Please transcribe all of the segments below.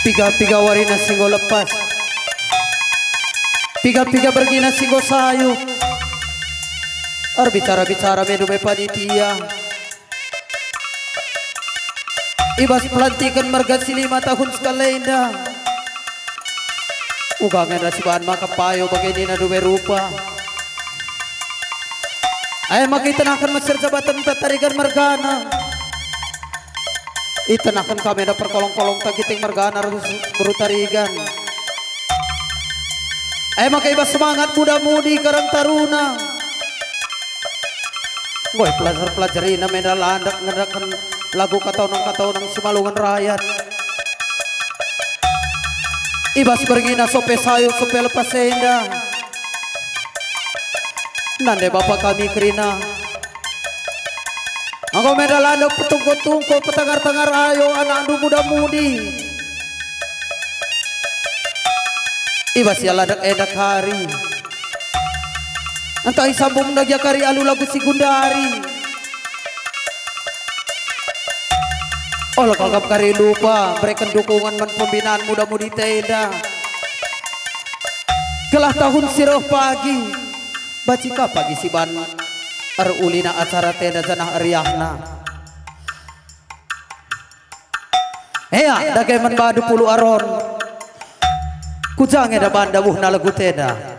Piga-piga warina singgo lepas, piga-piga bergina singgo sayu. Bicara-bicara medu be panitia. Ibas pelantikan margasi 5 tahun sekalenda. Ugangan na si bahan makapayo bagay na duwe rupa. Ay makitanakan masir jabatan tatarigan margana. Itanakan kami na perkolong-kolong tagiting margana berutarigan. Ay makaibas semangat muda-mudi karang taruna. Goy pelajar-pelajari na may nalandak ngadakan lagu kataw ng simalungan rakyat. Ibas bergina sope sayo sope lepas senda. Nande bapak kami kerina. Angko medalanda petungko-tungko petangar-tangar ayo anak andu muda-mudi. Ibas ya ladak edak hari. Antai sambung nagya kari alu lagu si Gundari. Olah kalgap kari lupa berikan dukungan men pembinaan muda-mudi tenda. Kelah tahun siroh pagi bacika pagi si ban ulina acara tenda janah ariahna. Hea dagay man badu pulu aron kujange da banda buhna lagu tenda.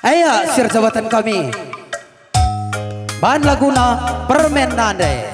Aya sir jabatan kami bahan laguna permen nande.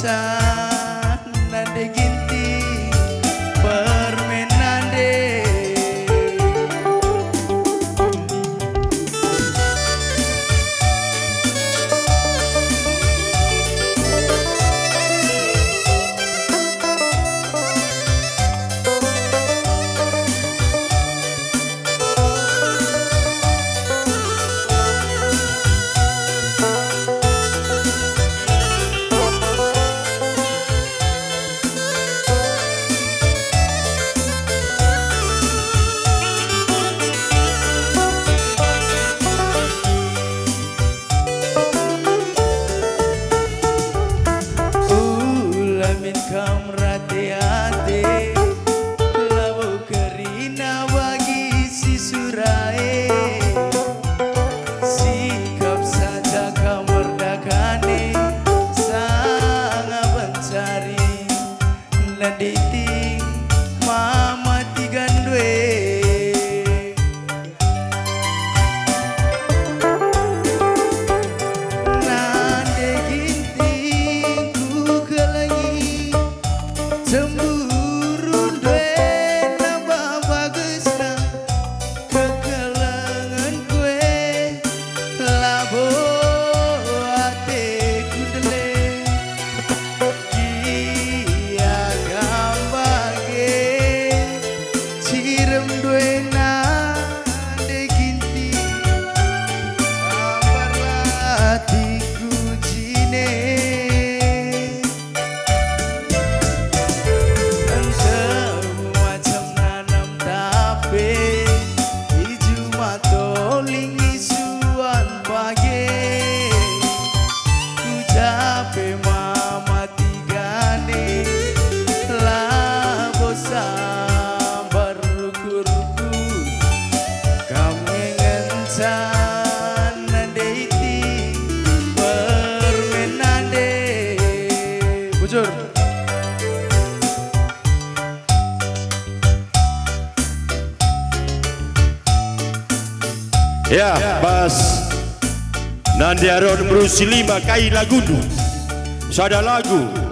masa nande ginti permenande kamrate-ate lawo kerina bagi si surae sikap saja kamerdakane sanga bencari laditi mama tigandwe cemburu dwe nambah bagusna kekelengan kue labo ate kudele kia gambage cirem dwe na deginti kabar latiku jine ya, Mas Nandiaron Brusilima Kai Lagudu Sada lagu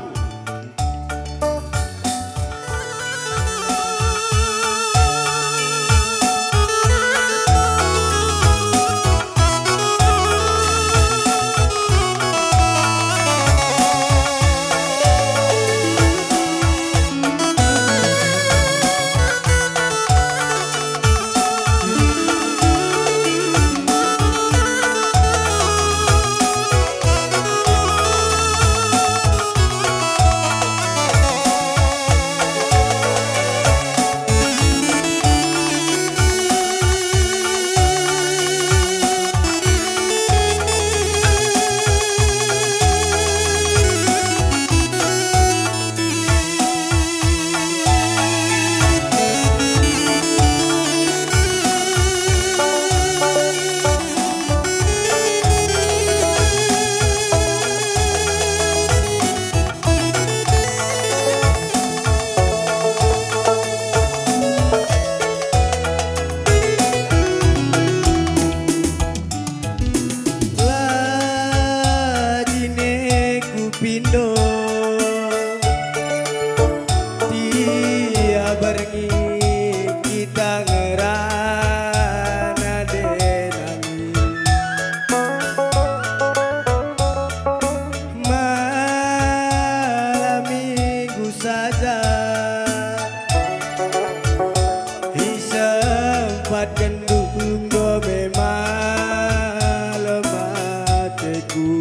pindo dia berengi kita ngerana denami malam minggu saja sempat gendung go memang lemah teku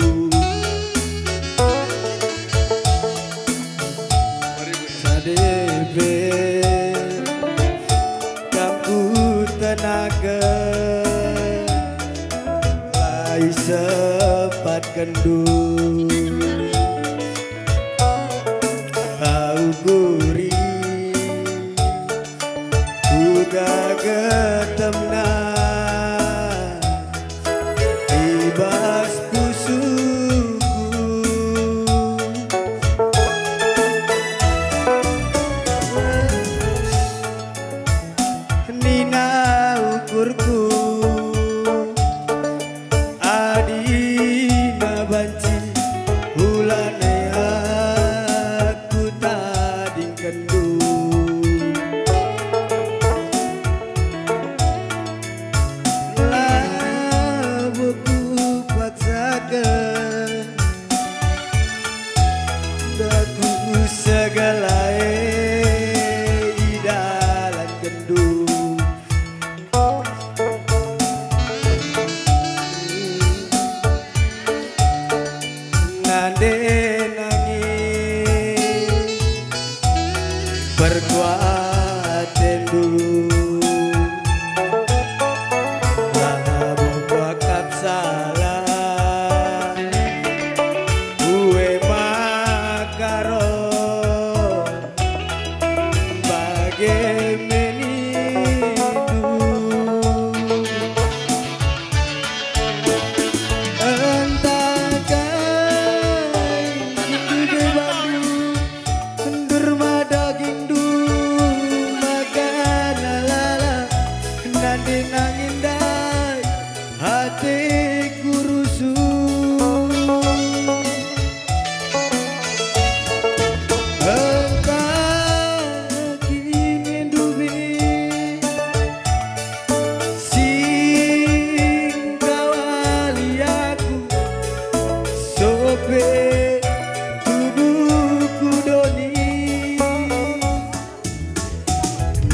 nande nangis berkuat tendu labu bakap salah kue makaron bagai menidu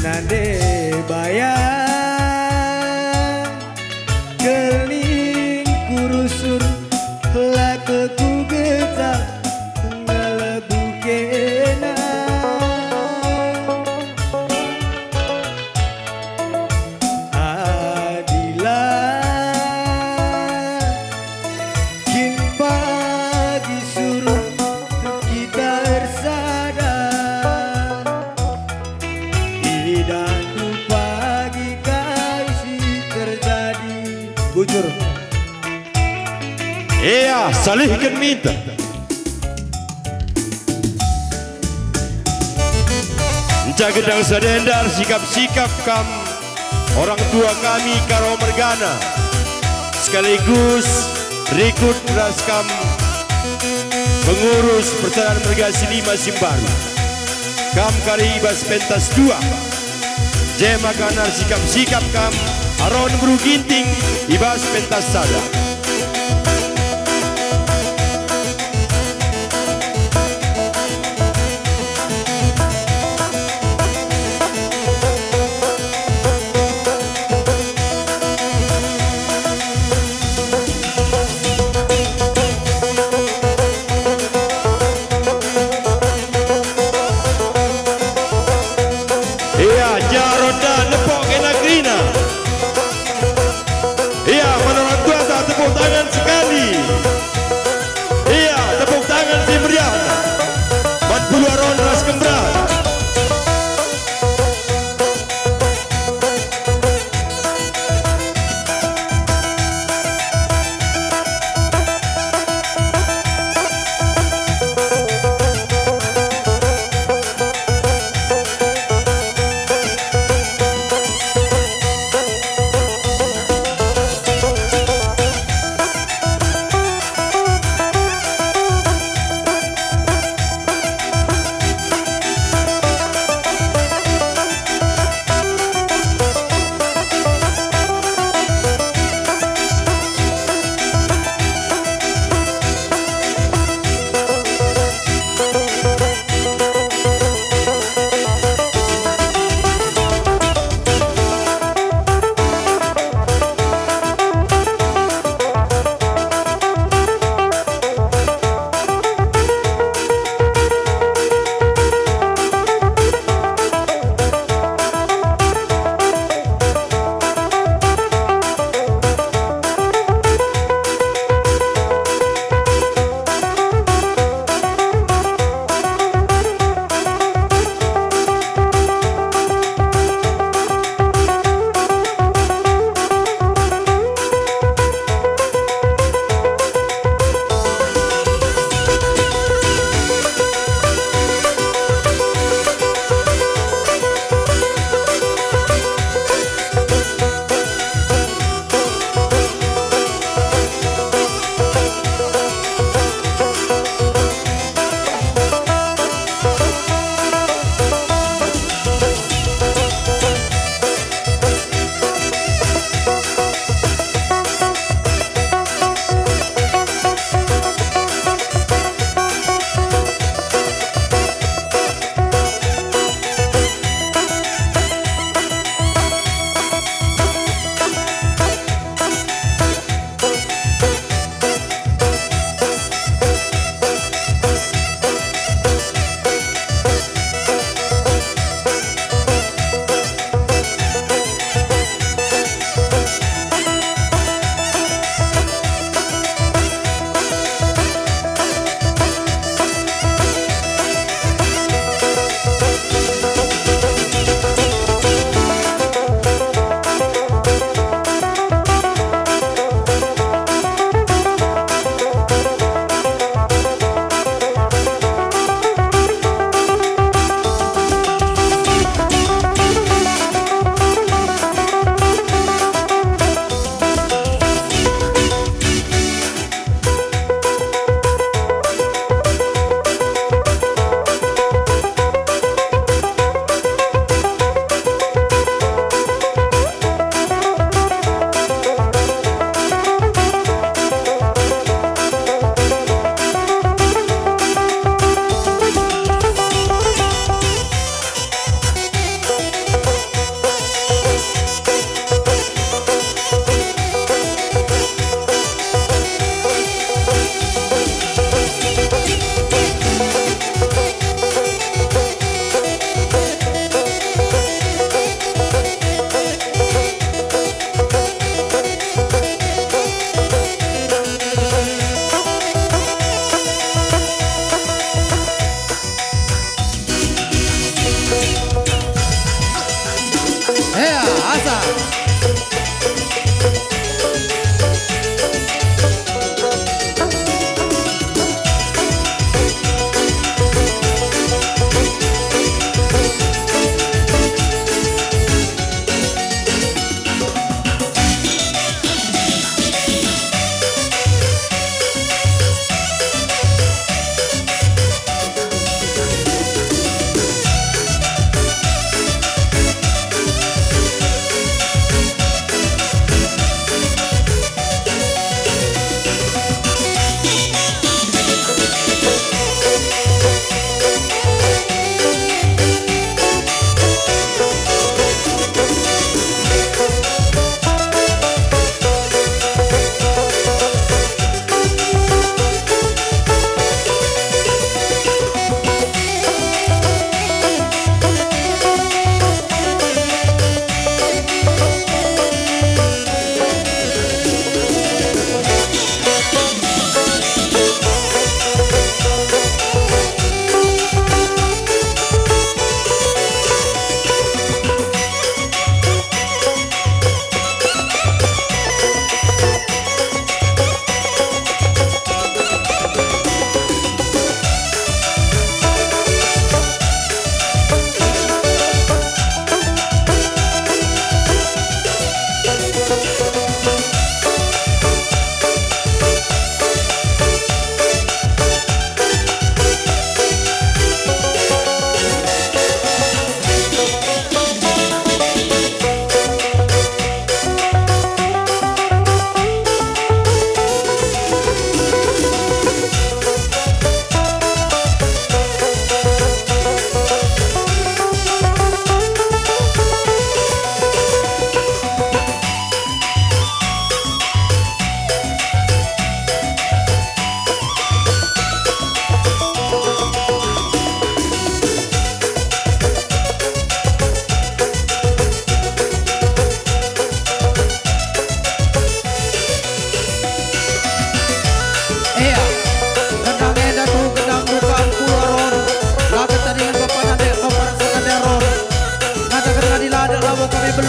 nade bayang keling kurusur lakeku getak ngelebu kena adilah kin pagi suruh kita bersadar dan pagi kasih terjadi bujur Iya, salihkan minta. Jagedang sedendar sikap-sikap kam orang tua kami karo mergana sekaligus rikut raskam pengurus persatuan mergasi 5 Simbaru kam kari ibas pentas 2 jema kanar sikap-sikap kam aron buru ginting ibas pentas sada.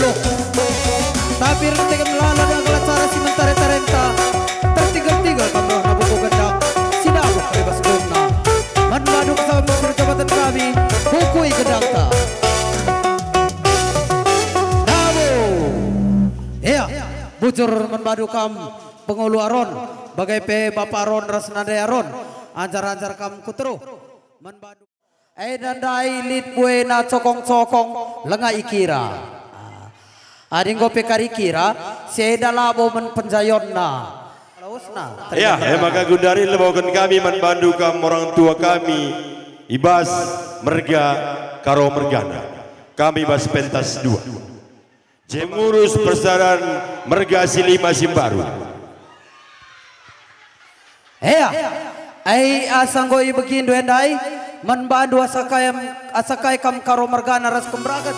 belok. Tapi ketika melala dan kelacara si mentari tarenta tertinggal-tinggal kamu nabuku gendak sinabuk bebas guna. Manbaduk sama musuh jabatan kami bukui gendang ta. Nabo. Iya, bujur manbaduk kam pengulu aron bagai pe bapak aron rasnade aron anjar-anjar kam kutro manbaduk. Dandai lit buena cokong-cokong lenga ikira. Ading gope karikira seda labo men penjayonna. Ya, maka gundari lebawakan kami manbandu kam orang tua kami ibas merga karo mergana. Kami bas pentas 2. Jemurus persaudaraan merga silima simbaru. Ai asanggoi begindo endai manbandu asakai kam karo mergana ras kembragat.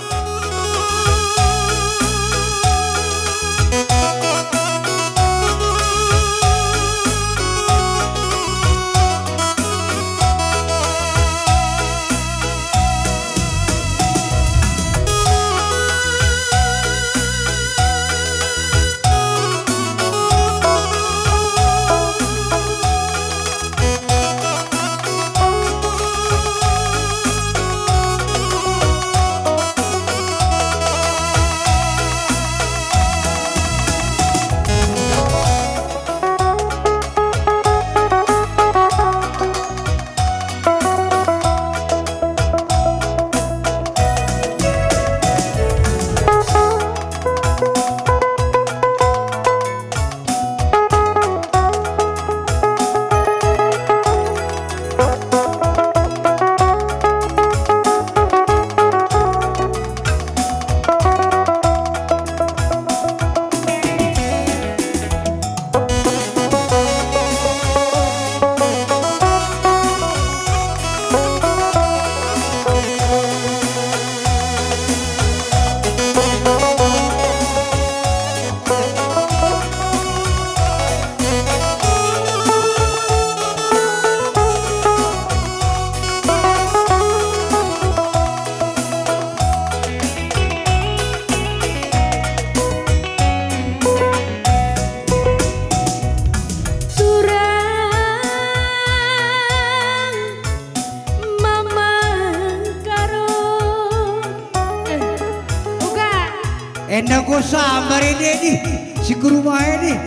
Enak kok samar ini nih, si guru main nih.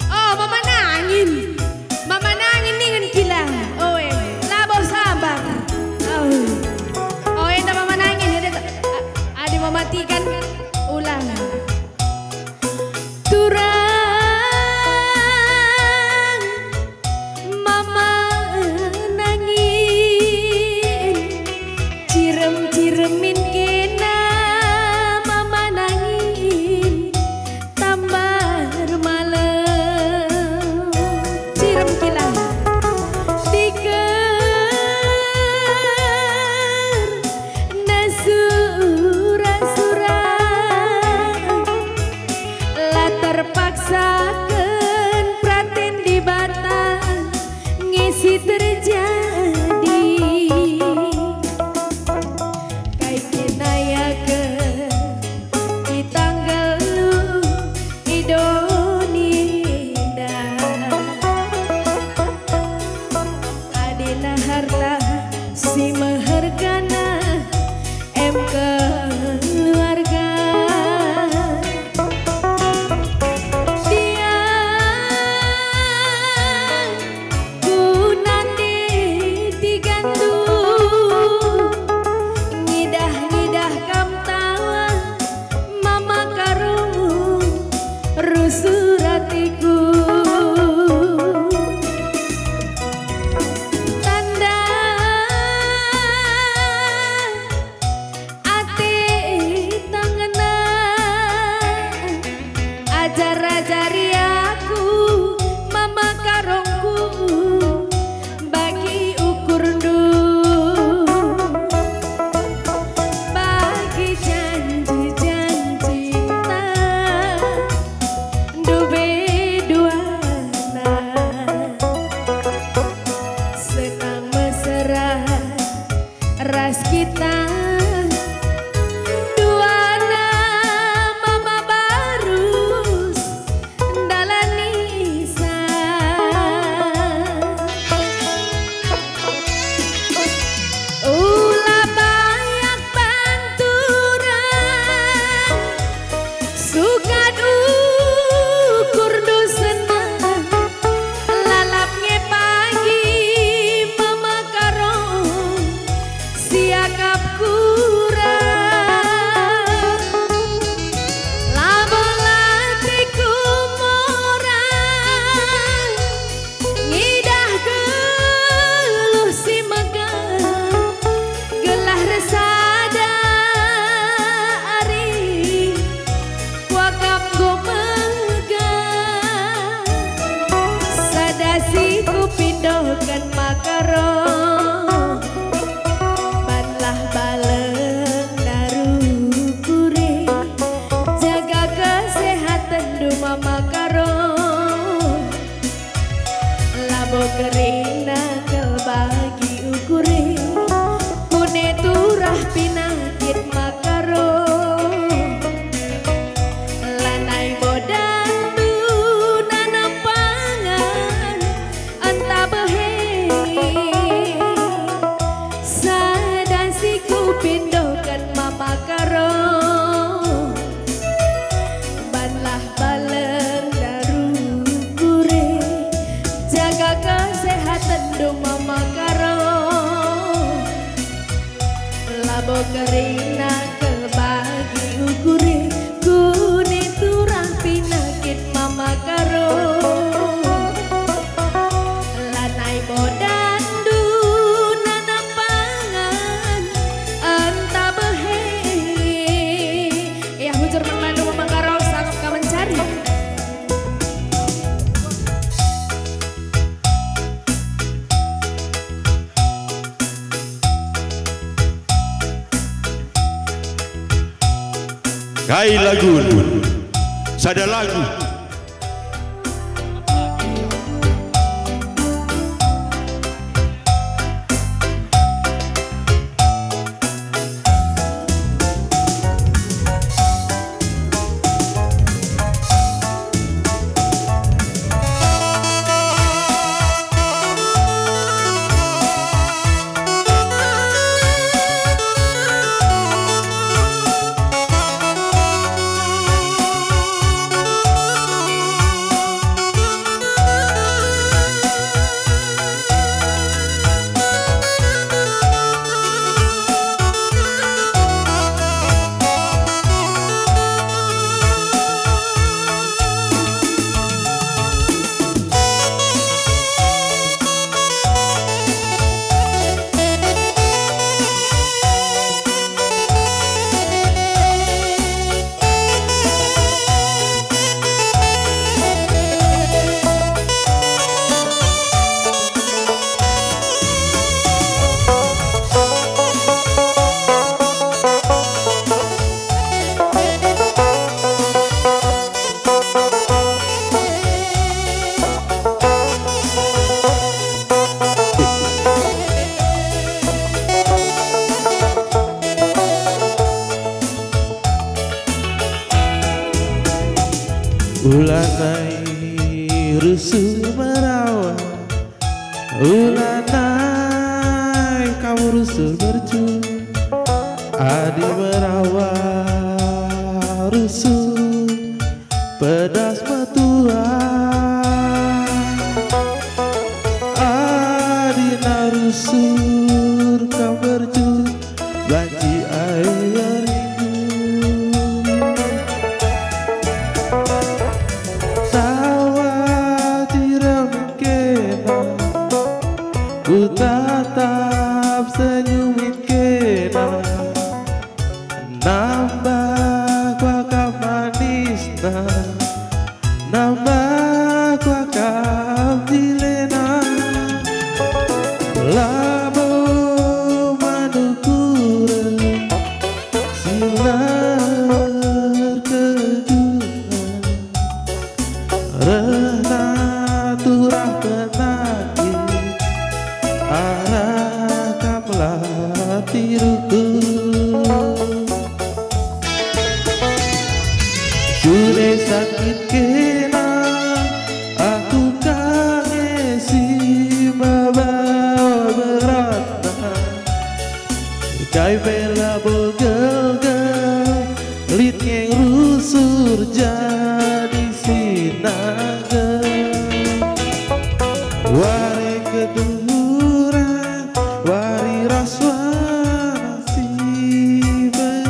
Oh, mama nangin dengan gila. Oh, labo sabar. Oh, enda mama nangin. Ada mematikan ulang. Turang, mama nangin, cirem-ciremin kena. Terpaksakan praten di batang ngisi terjadi kai kinayakeun di tanggal lu idonida adina harta si mehergana keluarga. Suratiku tanda mama karo banlah baleng narukure jaga kesehatan du mama karo labo kerina bagi ukure kune turah pinakit makaro lanai bodan du nanam pangan anta behe sadasiku pindokan mama karo banlah baleng darukure jaga kesehatan do mama karo labo kerina kebagi ukure kune turang pinakit mama karo lanai bodan du nanam pangan anta behe ya hujur mandu mama karo sanggup ka mencari Kai lagu, sada lagu. Ulanai rusuh merawat, ulanai kamu rusuh bercu, adi merawat rusuh pedas metua, adi narusur kamu bercu, banci air ku tatap senyumin kena nambah kuakam manisna nambah kuakam dilena labo manukure sinar kejuan rena turah penagi arakaplah tiruku Jure sakit kena aku kangesi bawa beratna kai bela bogel-gel lit ngeng rusur jadi sinaga wari ketuhuran wari raswana sibe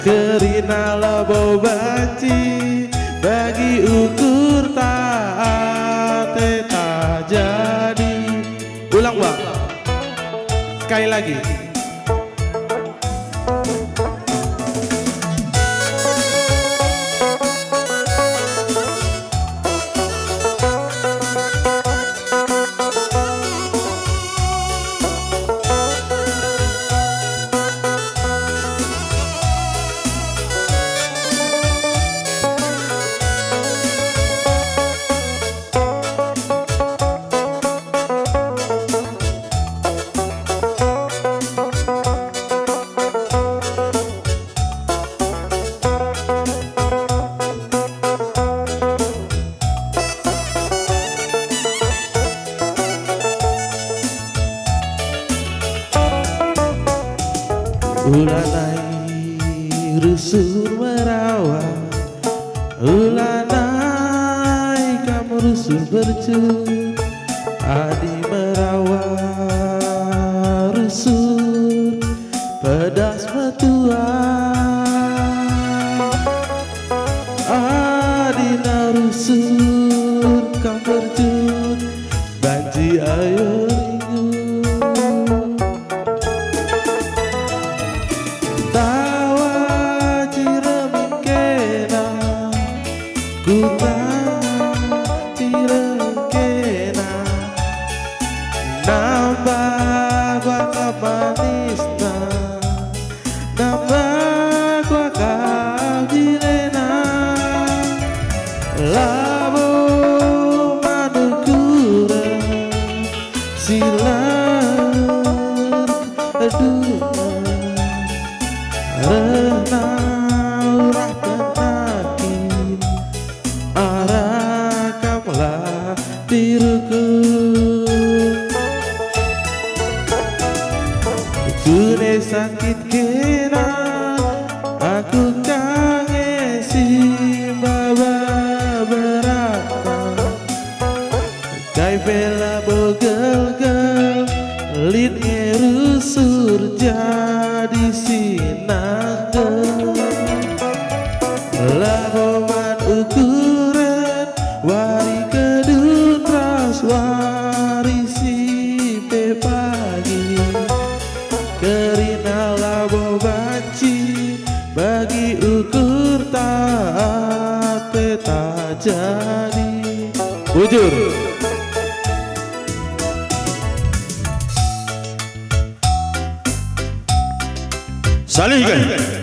kerina labo banci bagi ukur tak jadi ulang bang sekali lagi Ulanai rusur merawat, ulanai kamu rusur berjun, adi merawat rusur pedas metuan, adi narusur kamu berjun, banji ayo sakit kena aku kangen si baba berapa kai bela bogel-gel lid ngerusur jadi sinagel laboman ukuran wari kedun ras wari si pepagi kerina labo banci bagi ukur tak jadi bujur salihkan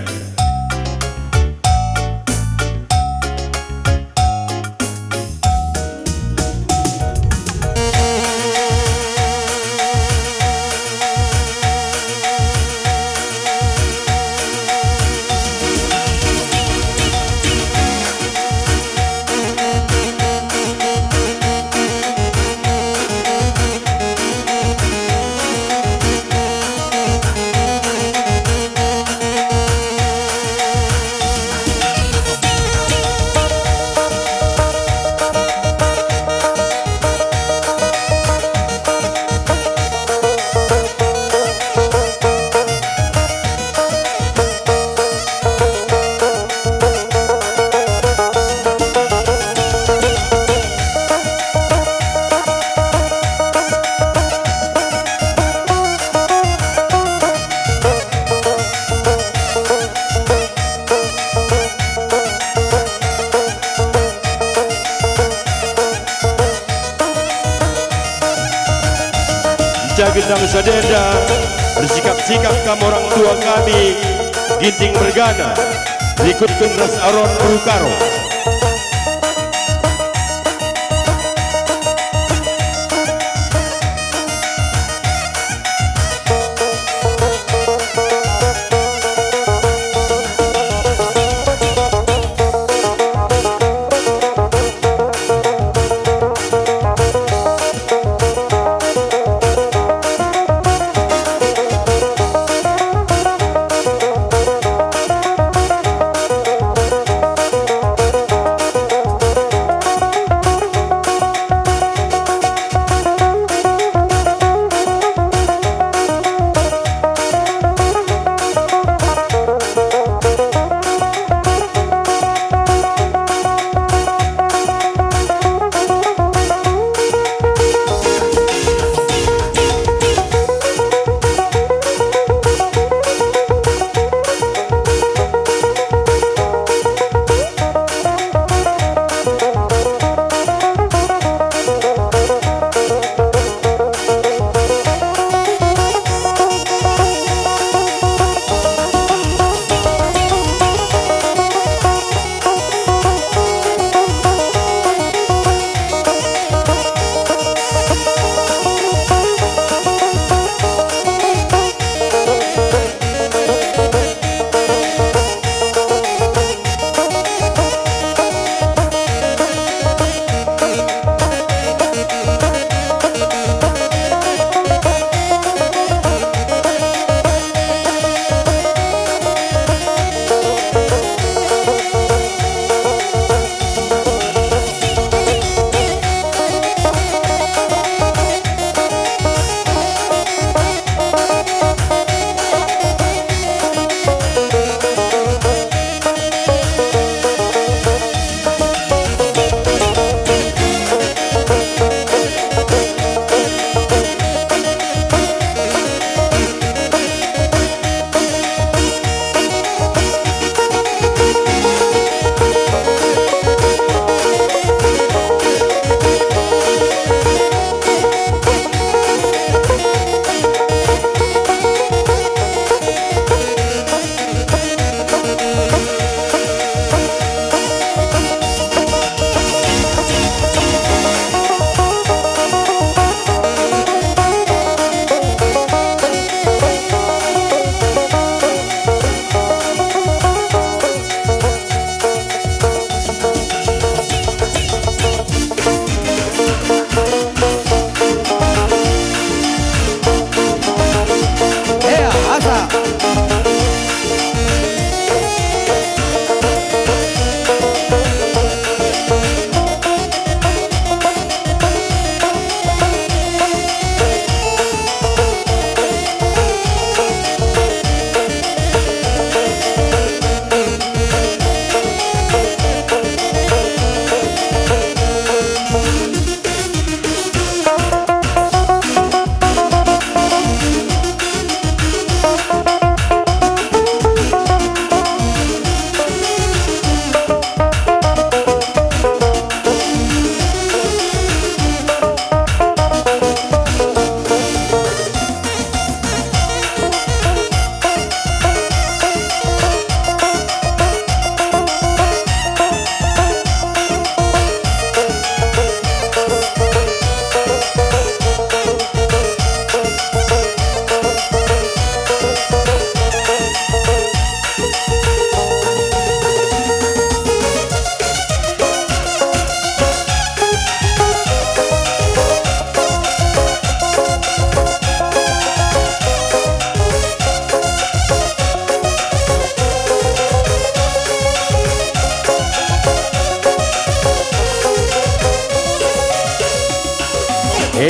gendang sadeda bersikap-sikap kamu orang tua kami ginting mergana ikut ras aron rukaro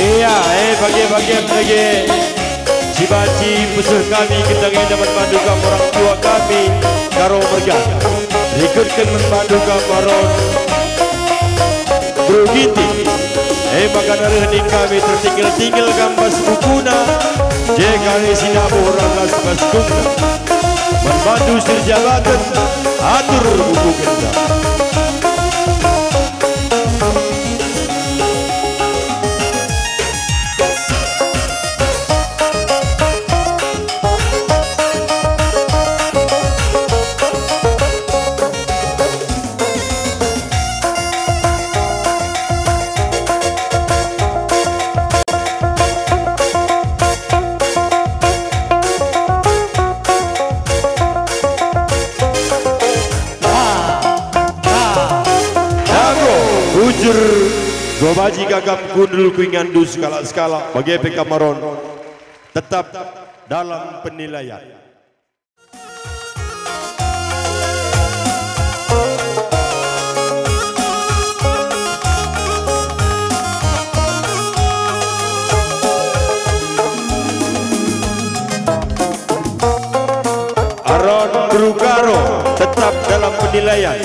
Iya, bagian lagi. Cibaci pesuh kami kendangnya dapat mandukan orang tua kami karo mergana. Berikutkan memandukan maron Bro Ginti. Maka dari kami tertinggal gambas bukuna. Jekali sinabu rangas baskuna. Membantu sirjabatan atur buku kendang. Gobaji gagam kundul kuingandu skala-skala bagi PK Maron tetap dalam penilaian. Aron Brugaro tetap dalam penilaian.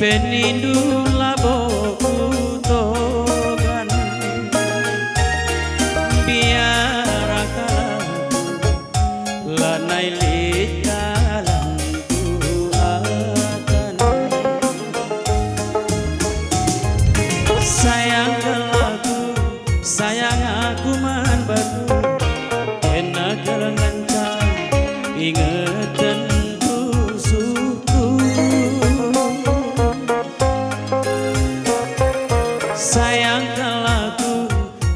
penindu laboku togan biar akalan lanai litalan akan sayang kelaku sayang aku man baru enak kelengancang ingetan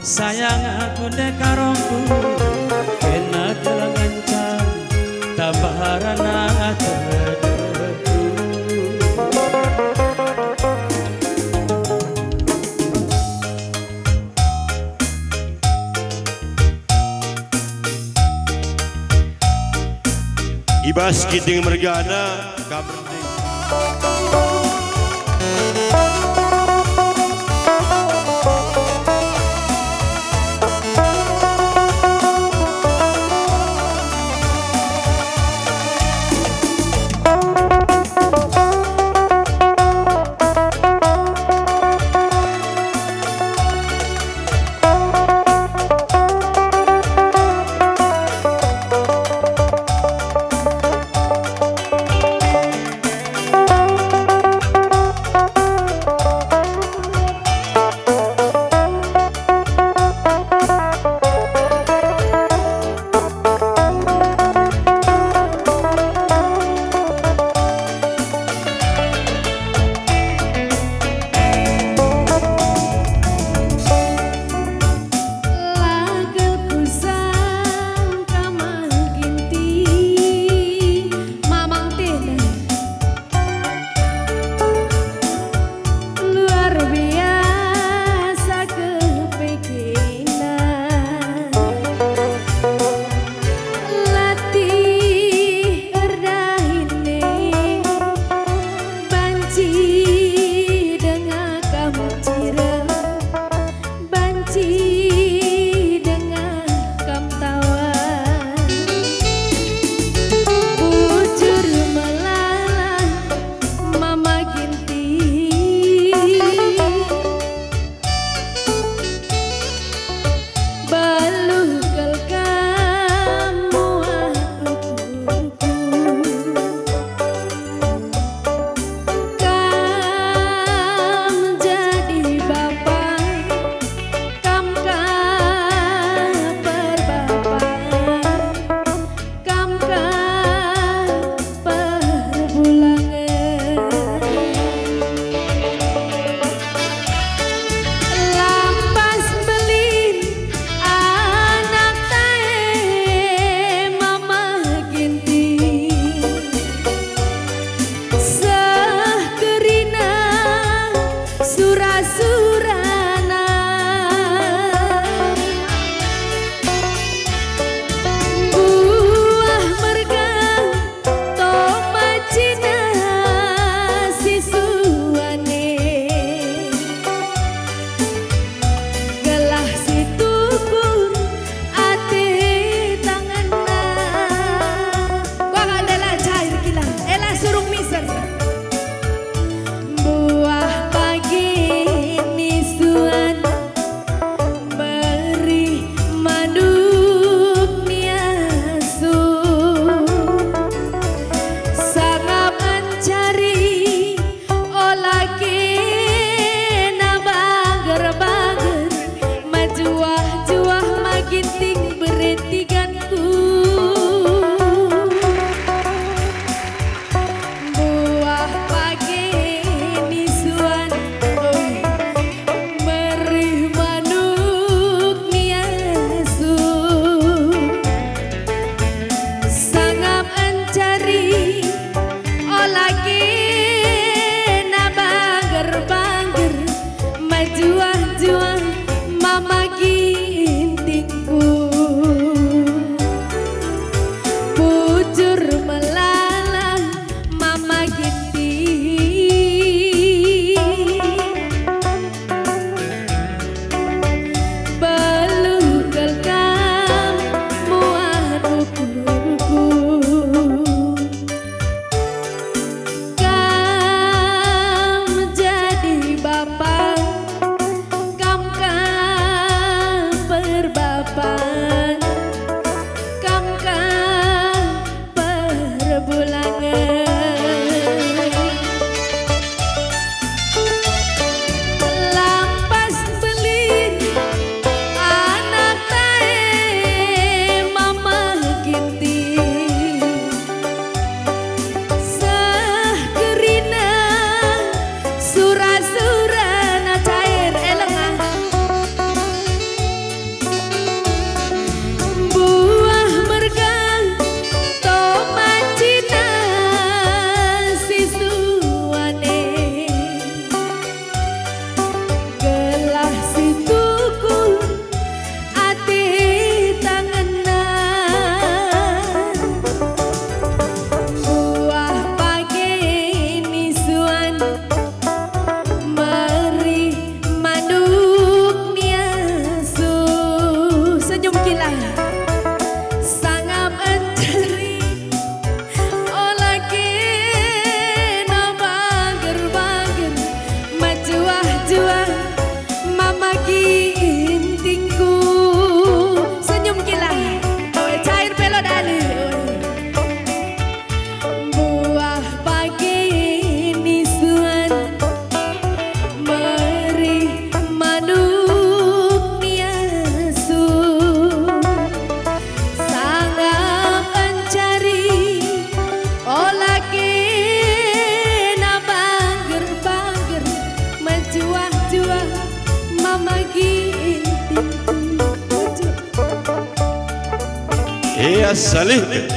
sayang aku dekarongku kena kelangancang tabaran terdeku Ibas kiting mergana kamerding Salih.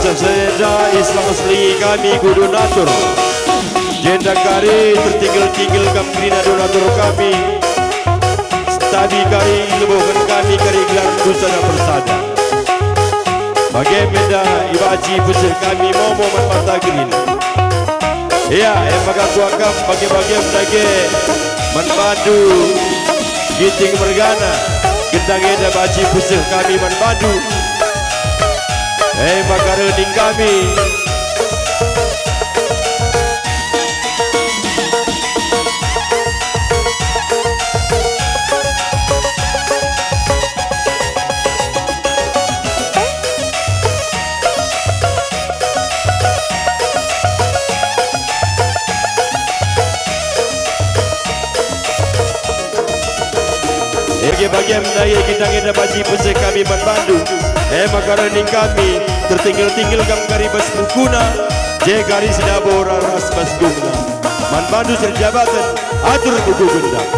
seseda Islam Asli kami kudu natur. Jenda kari tertinggal-tinggal kamgrina donatur kami. Tadi kari lebuhkan kami kari gelar busana bersada. Bagaimana ibaji pusat kami mau mata grina. Ya, maka kuakam bagi-bagi lagi manpadu giting mergana. Gendang-gendang baji pusat kami manpadu. Maka rening kami. Bagi menaya kita baji pusat kami membantu. Maka rening kami tertinggal-tinggal kam kari bas mukuna. Je kari sedabor ras bas guna. Membantu serjabatan atur buku gendang.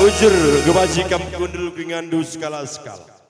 Ujur kebajikan kundul kengandu skala-skala.